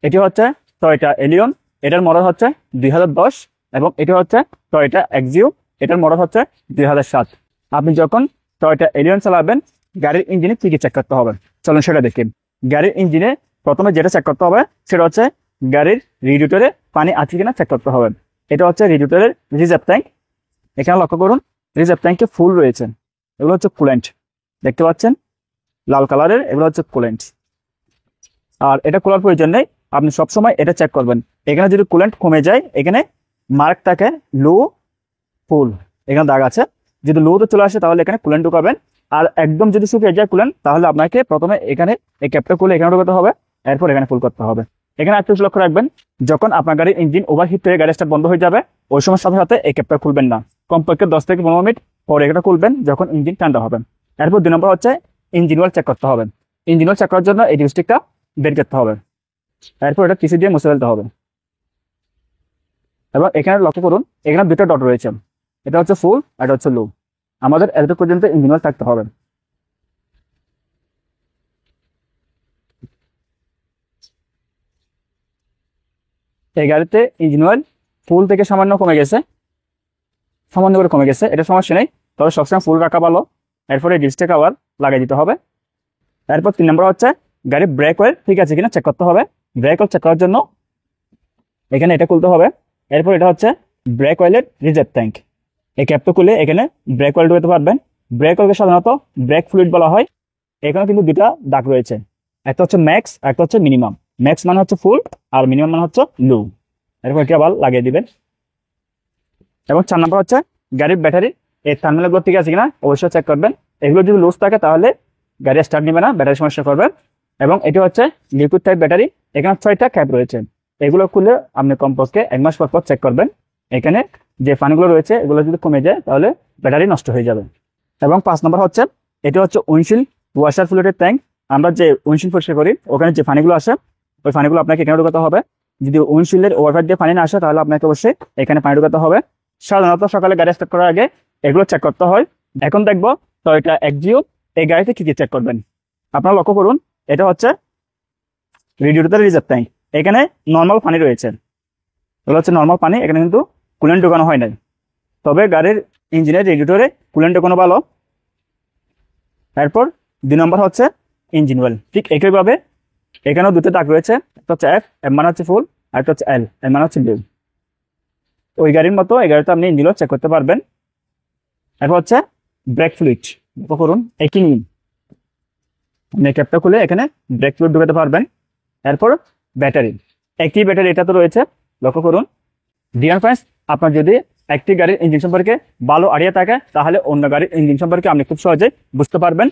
এটি হচ্ছে Toyota Allion, এটার মডেল হচ্ছে 2010, এবং এটি হচ্ছে টয়োটা এক্সিও, এটার মডেল হচ্ছে 2007। আপনি যখন টয়োটা এলিয়ন চালাবেন গাড়ির ইঞ্জিনে কি কি চেক করতে হবে চলুন সেটা দেখি। গাড়ির ইঞ্জিনে প্রথমে যেটা চেক করতে হবে সেটা হচ্ছে গাড়ির রেডিয়েটরে পানি আছে কিনা চেক করতে হবে। এটা হচ্ছে রেডিয়েটরের রিজার্ভ ট্যাঙ্ক। এখানে লক্ষ্য করুন রিজার্ভ ট্যাঙ্কে ফুল রয়েছে, এগুলো হচ্ছে কুলেন্ট, দেখতে পাচ্ছেন লাল কালারের, এগুলো হচ্ছে কুলেন্ট। আর এটা খোলার প্রয়োজন নেই, আপনি সবসময় এটা চেক করবেন। এখানে যদি কুলেন্ট কমে যায় এখানে মার্ক থাকে লো ফুল, এখানে দাগ আছে, যদি লোতে চলে আসে তাহলে এখানে কুলেন্ট ঢুকাবেন। আর একদম যদি শুকিয়ে যায় কুলেন্ট তাহলে আপনাকে প্রথমে এখানে এই ক্যাপটা খুলে এখানে ঢুকাতে হবে, এরপর এখানে ফুল করতে হবে। এখানে একটা লক্ষ্য রাখবেন, যখন আপনার গাড়ির ইঞ্জিন ওভারহিট হয়ে গাড়ি স্টার্ট বন্ধ হয়ে যাবে ওই সময় সাথে সাথে এই ক্যাপটা খুলবেন না, কমপক্ষে 10 থেকে 15 মিনিট পরে এটা খুলবেন যখন ইঞ্জিন ঠান্ডা হবে। এরপর 2 নম্বর হচ্ছে ইঞ্জিন অয়েল চেক করতে হবে। ইঞ্জিন অয়েল চেক করার জন্য এই ডিপস্টিকটা বের করতে হবে, এরপর এটা টিস্যু দিয়ে মুছে ফেলতে হবে। এবং এখানে লক্ষ্য করুন এখানে 2টা ডট রয়েছে, এটা হচ্ছে ফুল, এটা হচ্ছে লো। আমাদের এতটুকু পর্যন্ত ইঞ্জিন অয়েল থাকতে হবে। এই গাড়িতে ইঞ্জিন অয়েল ফুল থেকে সামান্য কমে গেছে, সামান্য করে কমে গেছে, এটা সমস্যা নেই, তবে সবসময় ফুল রাখা ভালো। এরপরে ডিস্টে কভার লাগিয়ে দিতে হবে। এরপর 3 নম্বর হচ্ছে গাড়ির ব্রেক অয়েল ঠিক আছে কিনা চেক করতে হবে। ব্রেক অয়েল চেক করার জন্য এখানে এটা খুলতে হবে। এরপর এটা হচ্ছে ব্রেক অয়েলের রিজার্ভ ট্যাঙ্ক, এই ক্যাপটা খুলে এখানে ব্রেক অয়েল ঢুকাতে পারবেন। ব্রেক অয়েলকে সাধারণত ব্রেক ফ্লুইড বলা হয়। এখানে কিন্তু 2টা দাগ রয়েছে, একটা হচ্ছে ম্যাক্স, একটা হচ্ছে মিনিমাম। ম্যাক্স মানে হচ্ছে ফুল আর মিনিমাম মানে হচ্ছে লো। এরপর এটা আবার লাগিয়ে দিবেন। এবং 4 নম্বর হচ্ছে গাড়ির ব্যাটারি, এই টার্মিনালগুলো ঠিক আছে কিনা অবশ্যই চেক করবেন। এগুলো যদি লুজ থাকে তাহলে গাড়ি স্টার্ট নেবে না, ব্যাটারি সমস্যা করবে। এবং এটি হচ্ছে লিকুইড টাইপ ব্যাটারি, এখানে 6টা ক্যাপ রয়েছে, এগুলো খুলে আপনি কমপক্ষে 1 মাস পর চেক করবেন। এখানে যে পানিগুলো রয়েছে এগুলো যদি কমে যায় তাহলে ব্যাটারি নষ্ট হয়ে যাবে। এবং 5 নম্বর হচ্ছে এটি হচ্ছে উইন্ডশিল্ড ওয়াশার ফ্লুইডের ট্যাঙ্ক। আমরা যে উইন্ডশিল্ড পরিষ্কার করি ওখানে যে পানিগুলো আসে ওই পানিগুলো আপনাকে এখানে ঢোকাতে হবে। যদি উইন্ডশিল্ডের ওভারহেড দিয়ে পানি না আসে তাহলে আপনাকে অবশ্যই এখানে পানি ঢোকাতে হবে। সাধারণত সকালে গাড়ি স্টার্ট করার আগে এগুলো চেক করতে হয়। এখন দেখবো টয়োটা এক্সিও এই গাড়িতে কি কি চেক করবেন। আপনারা লক্ষ্য করুন এটা হচ্ছে রেডিয়েটরের রিজার্ভ ট্যাঙ্ক, এখানে নর্মাল পানি রয়েছে, এগুলো হচ্ছে নর্মাল পানি, এখানে কিন্তু কুলেন্ট ঢোকানো হয় নাই। তবে গাড়ির ইঞ্জিনের রেডিয়েটরে কুলেন্ট ঢোকানো ভালো। এরপর 2 নম্বর হচ্ছে ইঞ্জিন অয়েল, ঠিক একইভাবে এখানেও 2টা দাগ রয়েছে, একটা হচ্ছে এফ, এম মানে হচ্ছে ফুল, আর একটা হচ্ছে এল, এল মানে হচ্ছে লো। ওই গাড়ির মতো এই গাড়িতে আপনি ইঞ্জিন অয়েল চেক করতে পারবেন। এরপর হচ্ছে ব্রেক ফ্লুইড, লক্ষ্য করুন একই নিন, আপনি ক্যাপটা খুলে এখানে ব্রেক ফ্লুইড ঢুকাতে পারবেন। এরপর ব্যাটারি, একই ব্যাটারি এটা তো রয়েছে, লক্ষ্য করুন। ডিয়ার ফ্রেন্ডস, আপনার যদি একটি গাড়ির ইঞ্জিন সম্পর্কে ভালো আইডিয়া থাকে তাহলে অন্য গাড়ির ইঞ্জিন সম্পর্কে আপনি খুব সহজেই বুঝতে পারবেন।